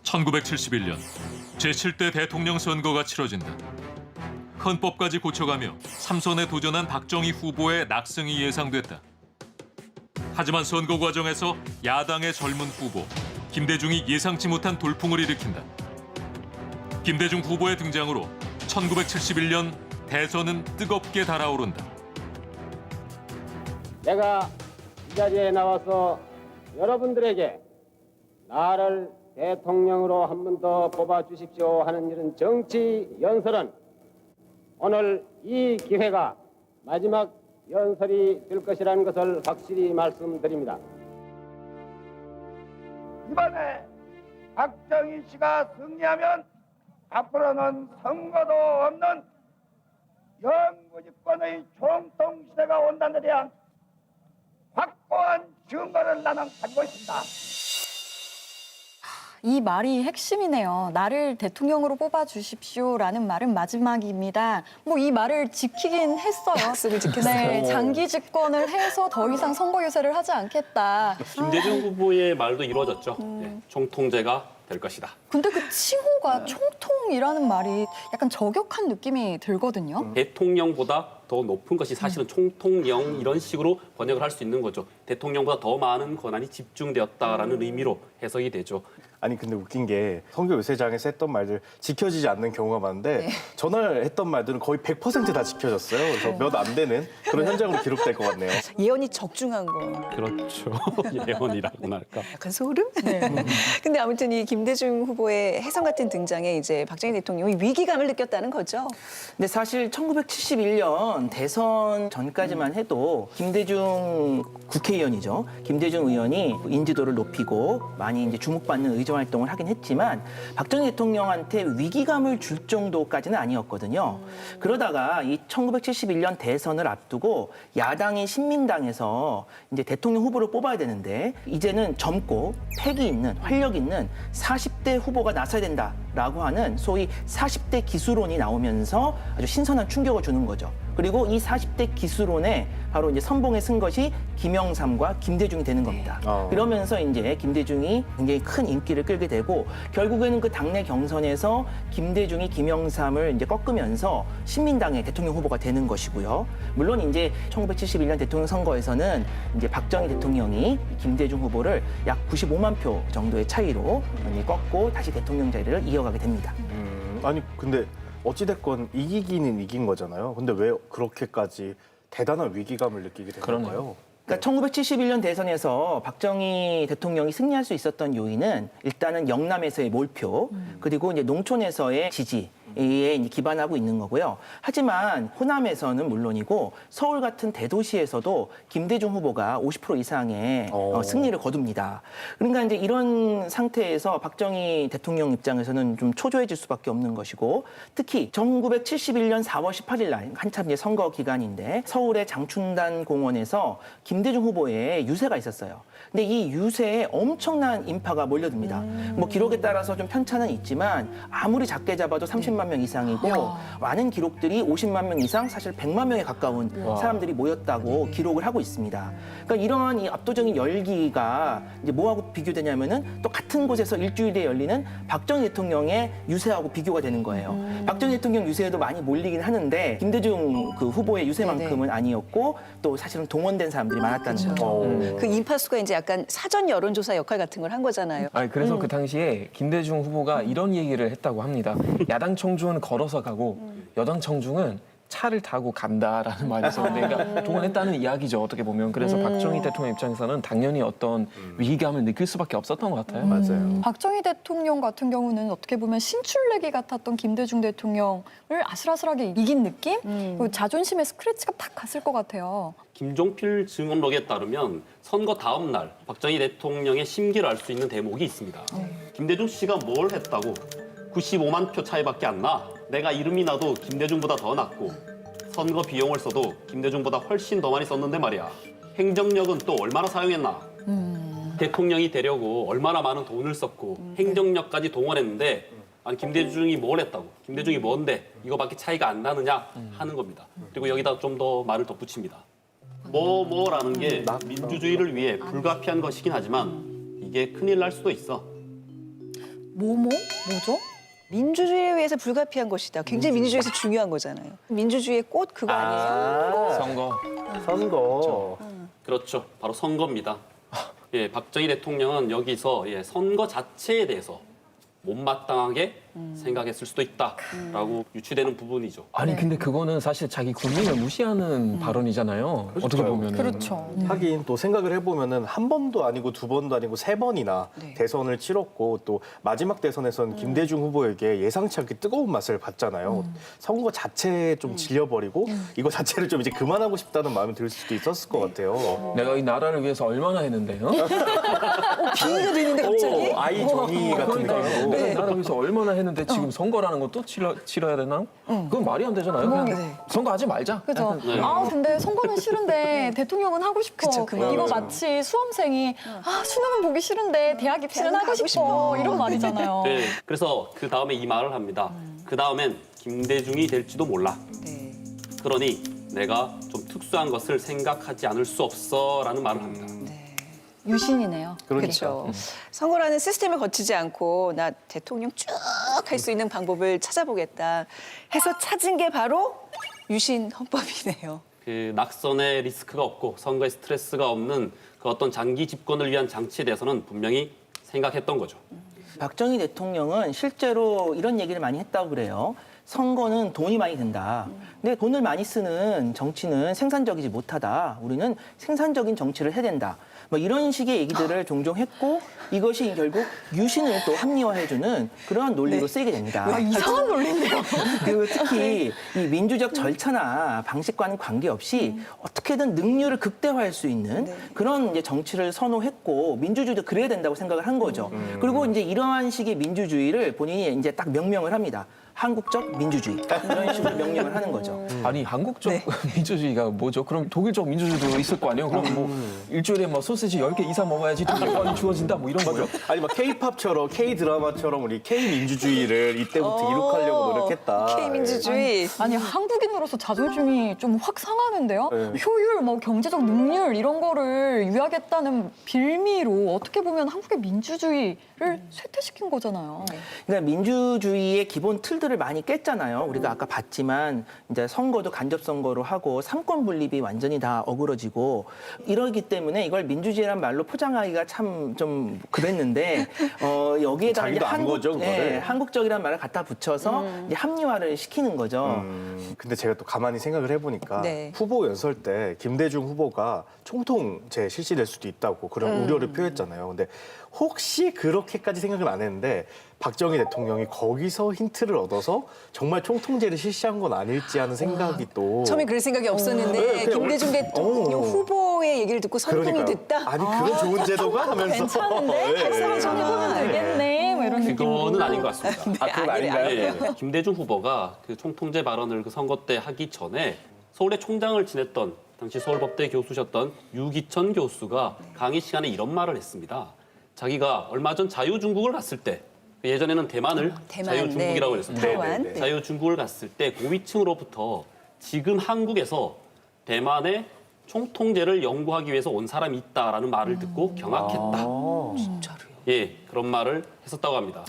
1971년 제7대 대통령 선거가 치러진다. 헌법까지 고쳐가며 3선에 도전한 박정희 후보의 낙승이 예상됐다. 하지만 선거 과정에서 야당의 젊은 후보 김대중이 예상치 못한 돌풍을 일으킨다. 김대중 후보의 등장으로 1971년 대선은 뜨겁게 달아오른다. 내가 이 자리에 나와서 여러분들에게 나를 대통령으로 한 번 더 뽑아주십시오 하는 이런 정치 연설은 오늘 이 기회가 마지막 연설이 될 것이라는 것을 확실히 말씀드립니다. 이번에 박정희 씨가 승리하면 앞으로는 선거도 없는 영구집권의 총통시대가 온다는 데 대한 확고한 증거를 나는 가지고 있습니다. 이 말이 핵심이네요. 나를 대통령으로 뽑아주십시오라는 말은 마지막입니다. 뭐 이 말을 지키긴 했어요. 약속을 지켰어요. 네, 장기 집권을 해서 더 이상 선거 유세를 하지 않겠다. 김대중 후보의 말도 이루어졌죠. 네, 총통제가 될 것이다. 근데 그 칭호가 총통이라는 말이 약간 저격한 느낌이 들거든요. 대통령보다 더 높은 것이 사실은 총통령 이런 식으로 번역을 할 수 있는 거죠. 대통령보다 더 많은 권한이 집중되었다라는 의미로 해석이 되죠. 아니 근데 웃긴 게 선거 유세장에서 했던 말들 지켜지지 않는 경우가 많은데 전날 했던 말들은 거의 100% 다 지켜졌어요. 그래서 몇 안 되는 그런 현장으로 기록될 것 같네요. 예언이 적중한 거. 그렇죠. 예언이라고나 할까. 약간 소름? 네. 근데 아무튼 이 김대중 후보의 혜성 같은 등장에 이제 박정희 대통령이 위기감을 느꼈다는 거죠. 근데 사실 1971년 대선 전까지만 해도 김대중 국회의원이죠. 김대중 의원이 인지도를 높이고 많이 이제 주목받는 의정 활동을 하긴 했지만 박정희 대통령한테 위기감을 줄 정도까지는 아니었거든요. 그러다가 이 1971년 대선을 앞두고 야당인 신민당에서 이제 대통령 후보를 뽑아야 되는데 이제는 젊고 패기 있는 활력 있는 40대 후보가 나서야 된다라고 하는 소위 40대 기수론이 나오면서 아주 신선한 충격을 주는 거죠. 그리고 이 40대 기수론에 바로 이제 선봉에 쓴 것이 김영삼과 김대중이 되는 겁니다. 그러면서 이제 김대중이 굉장히 큰 인기를 끌게 되고 결국에는 그 당내 경선에서 김대중이 김영삼을 이제 꺾으면서 신민당의 대통령 후보가 되는 것이고요. 물론 이제 1971년 대통령 선거에서는 이제 박정희 대통령이 김대중 후보를 약 95만 표 정도의 차이로 꺾고 다시 대통령 자리를 이어가게 됩니다. 아니 근데 어찌됐건 이기기는 이긴 거잖아요. 근데 왜 그렇게까지 대단한 위기감을 느끼게 된 걸까요? 그러니까 1971년 대선에서 박정희 대통령이 승리할 수 있었던 요인은 일단은 영남에서의 몰표 그리고 이제 농촌에서의 지지에 이제 기반하고 있는 거고요. 하지만 호남에서는 물론이고 서울 같은 대도시에서도 김대중 후보가 50% 이상의 승리를 거둡니다. 그러니까 이제 이런 상태에서 박정희 대통령 입장에서는 좀 초조해질 수밖에 없는 것이고 특히 1971년 4월 18일 날 한참 이제 선거 기간인데 서울의 장춘단 공원에서 김대중 후보의 유세가 있었어요. 근데 이 유세에 엄청난 인파가 몰려듭니다. 뭐 기록에 따라서 좀 편차는 있지만 아무리 작게 잡아도 30만 명 이상이고 많은 기록들이 50만 명 이상, 사실 100만 명에 가까운 사람들이 모였다고 기록을 하고 있습니다. 그러니까 이러한 이 압도적인 열기가 이제 뭐하고 비교되냐면은 또 같은 곳에서 일주일에 열리는 박정희 대통령의 유세하고 비교가 되는 거예요. 박정희 대통령 유세에도 많이 몰리긴 하는데 김대중 그 후보의 유세만큼은 아니었고 또 사실은 동원된 사람들이 많았다는 거죠. 그 인파수가 이제 약간 사전 여론조사 역할 같은 걸 한 거잖아요. 그래서 그 당시에 김대중 후보가 이런 얘기를 했다고 합니다. 야당 청중은 걸어서 가고 여당 청중은 차를 타고 간다라는 말이 있었는데 그러니까 동원했다는 이야기죠. 어떻게 보면. 그래서 박정희 대통령 입장에서는 당연히 어떤 위기감을 느낄 수밖에 없었던 것 같아요. 맞아요. 박정희 대통령 같은 경우는 어떻게 보면 신출내기 같았던 김대중 대통령을 아슬아슬하게 이긴 느낌? 그리고 자존심의 스크래치가 팍 갔을 것 같아요. 김종필 증언록에 따르면 선거 다음 날 박정희 대통령의 심기를 알 수 있는 대목이 있습니다. 김대중 씨가 뭘 했다고 95만 표 차이밖에 안 나. 내가 이름이 나도 김대중보다 더 낫고 선거 비용을 써도 김대중보다 훨씬 더 많이 썼는데 말이야. 행정력은 또 얼마나 사용했나. 대통령이 되려고 얼마나 많은 돈을 썼고 행정력까지 동원했는데 아니 김대중이 뭘 했다고. 김대중이 뭔데 이거밖에 차이가 안 나느냐 하는 겁니다. 그리고 여기다 좀 더 말을 덧붙입니다. 뭐라는 게 민주주의를 위해 불가피한 것이긴 하지만 이게 큰일 날 수도 있어. 뭐죠? 민주주의에 의해서 불가피한 것이다. 굉장히 민주주의에서 중요한 거잖아요. 민주주의의 꽃 그거 아니에요? 선거. 선거. 그렇죠. 바로 선거입니다. 예, 박정희 대통령은 여기서 선거 자체에 대해서 못마땅하게 생각했을 수도 있다라고 유추되는 부분이죠. 아니 근데 그거는 사실 자기 국민을 무시하는 발언이잖아요. 어떻게 보면은. 그렇죠. 하긴 또 생각을 해보면은 한 번도 아니고 두 번도 아니고 세 번이나 네. 대선을 치렀고 또 마지막 대선에선 김대중 후보에게 예상치 않게 뜨거운 맛을 봤잖아요. 선거 자체에 좀 질려버리고 이거 자체를 좀 이제 그만하고 싶다는 마음이 들 수도 있었을 것 같아요. 내가 이 나라를 위해서 얼마나 했는데요? 비밀도 들리는데 갑자기? 아이 정의 같은 느낌으로. 내가 이 나라를 위해서 얼마나 했는데 지금 선거라는 것도 치러야 되나? 그건 말이 안 되잖아요. 그냥 네. 선거하지 말자. 그죠. 네. 아, 근데 선거는 싫은데 대통령은 하고 싶어. 그쵸, 그만. 이거 마치 수험생이 수능은 보기 싫은데 대학 입시는 하고 싶어. 이런 말이잖아요. 네, 그래서 그 다음에 이 말을 합니다. 그 다음엔 김대중이 될지도 몰라. 네. 그러니 내가 좀 특수한 것을 생각하지 않을 수 없어라는 말을 합니다. 유신이네요. 그렇죠. 선거라는 시스템을 거치지 않고 나 대통령 쭉 할 수 있는 방법을 찾아보겠다 해서 찾은 게 바로 유신 헌법이네요. 그 낙선의 리스크가 없고 선거에 스트레스가 없는 그 어떤 장기 집권을 위한 장치에 대해서는 분명히 생각했던 거죠. 박정희 대통령은 실제로 이런 얘기를 많이 했다고 그래요. 선거는 돈이 많이 든다. 근데 돈을 많이 쓰는 정치는 생산적이지 못하다. 우리는 생산적인 정치를 해야 된다. 뭐 이런 식의 얘기들을 종종 했고 이것이 결국 유신을 또 합리화해주는 그러한 논리로 쓰이게 됩니다. 이상한 논리인데요. 그리고 특히 이 민주적 절차나 방식과는 관계없이 어떻게든 능률을 극대화할 수 있는 그런 이제 정치를 선호했고 민주주의도 그래야 된다고 생각을 한 거죠. 그리고 이제 이러한 식의 민주주의를 본인이 이제 딱 명명을 합니다. 한국적 민주주의 이런 식으로 명령을 하는 거죠. 아니 한국적 민주주의가 뭐죠? 그럼 독일적 민주주의도 있을 거 아니에요? 그럼 뭐 일주일에 뭐 소시지 10개 이상 먹어야지 독일권이 주어진다 뭐 이런 거죠? 아니 막 K-팝처럼 K-드라마처럼 우리 K-민주주의를 이때부터 이룩하려고 노력했다. K민주주의. 아니 한국인으로서 자존심이 좀 확 상하는데요. 네. 효율, 뭐 경제적 능률 이런 거를 유약했다는 빌미로 어떻게 보면 한국의 민주주의를 쇠퇴시킨 거잖아요. 그러니까 민주주의의 기본 틀들을 많이 깼잖아요. 우리가 아까 봤지만 이제 선거도 간접 선거로 하고 삼권 분립이 완전히 다 어그러지고 이러기 때문에 이걸 민주주의란 말로 포장하기가 참 좀 그랬는데 여기에다가 이제 자기도 안 거죠, 그거를. 한국적이란 말을 갖다 붙여서 이제 합리화를 시키는 거죠. 근데 제가 또 가만히 생각을 해보니까 네. 후보 연설 때 김대중 후보가 총통제 실시될 수도 있다고 그런 우려를 표했잖아요. 근데 혹시 그렇게까지 생각은 안 했는데 박정희 대통령이 거기서 힌트를 얻어서 정말 총통제를 실시한 건 아닐지 하는 생각이 또 처음에 그럴 생각이 없었는데 네, 그냥 김대중 대통령 후보의 얘기를 듣고 선동이 그러니까요. 됐다. 아니 그런 좋은 제도가 하면서 괜찮은데? 네. 활성화 좀 해보면 되겠네. 뭐 이런 느낌으로. 그거는 아닌 것 같습니다. 아, 그건 아닌가요? 예, 김대중 후보가 그 총통제 발언을 그 선거 때 하기 전에 서울의 총장을 지냈던 당시 서울법대 교수셨던 유기천 교수가 강의 시간에 이런 말을 했습니다. 자기가 얼마 전 자유중국을 갔을 때 예전에는 대만을 대만, 자유중국이라고 네. 그랬었죠. 타이완. 네, 네. 자유중국을 갔을 때 고위층으로부터 지금 한국에서 대만의 총통제를 연구하기 위해서 온 사람이 있다라는 말을 듣고 경악했다. 진짜로요. 예, 그런 말을 했었다고 합니다.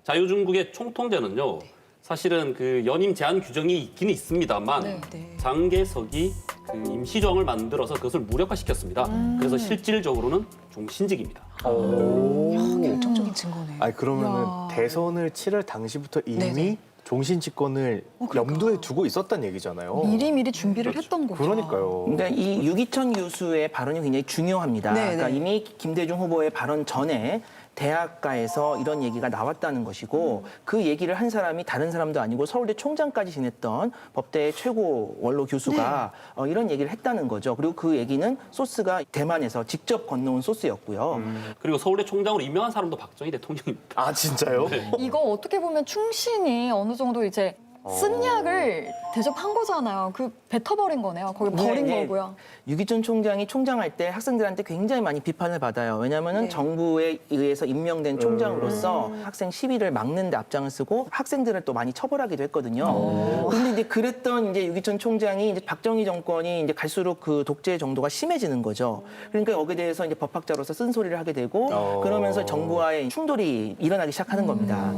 자유중국의 총통제는요, 사실은 그 연임 제한 규정이 있기는 있습니다만 장개석이 그 임시정을 만들어서 그것을 무력화시켰습니다. 그래서 실질적으로는 종신직입니다. 결정적인 증거네. 아니 그러면은 대선을 치를 당시부터 이미 네네. 종신 집권을 염두에 두고 있었단 얘기잖아요. 미리미리 준비를 했던 거죠. 그러니까요. 그러니까 이 유기천 교수의 발언이 굉장히 중요합니다. 네, 그러니까 네. 이미 김대중 후보의 발언 전에 대학가에서 이런 얘기가 나왔다는 것이고 그 얘기를 한 사람이 다른 사람도 아니고 서울대 총장까지 지냈던 법대의 최고 원로 교수가 이런 얘기를 했다는 거죠. 그리고 그 얘기는 소스가 대만에서 직접 건너온 소스였고요. 그리고 서울대 총장으로 임명한 사람도 박정희 대통령입니다. 아 진짜요? 네. 이거 어떻게 보면 충신이 어느 정도 이제 쓴 약을 대접한 거잖아요. 그 뱉어버린 거네요. 거기 버린 네, 네. 거고요. 유기춘 총장이 총장할 때 학생들한테 굉장히 많이 비판을 받아요. 왜냐하면 네. 정부에 의해서 임명된 총장으로서 학생 시위를 막는 데 앞장을 쓰고 학생들을 또 많이 처벌하기도 했거든요. 그런데 이제 그랬던 이제 유기춘 총장이 이제 박정희 정권이 이제 갈수록 그 독재 정도가 심해지는 거죠. 그러니까 여기에 대해서 이제 법학자로서 쓴소리를 하게 되고 그러면서 정부와의 충돌이 일어나기 시작하는 겁니다.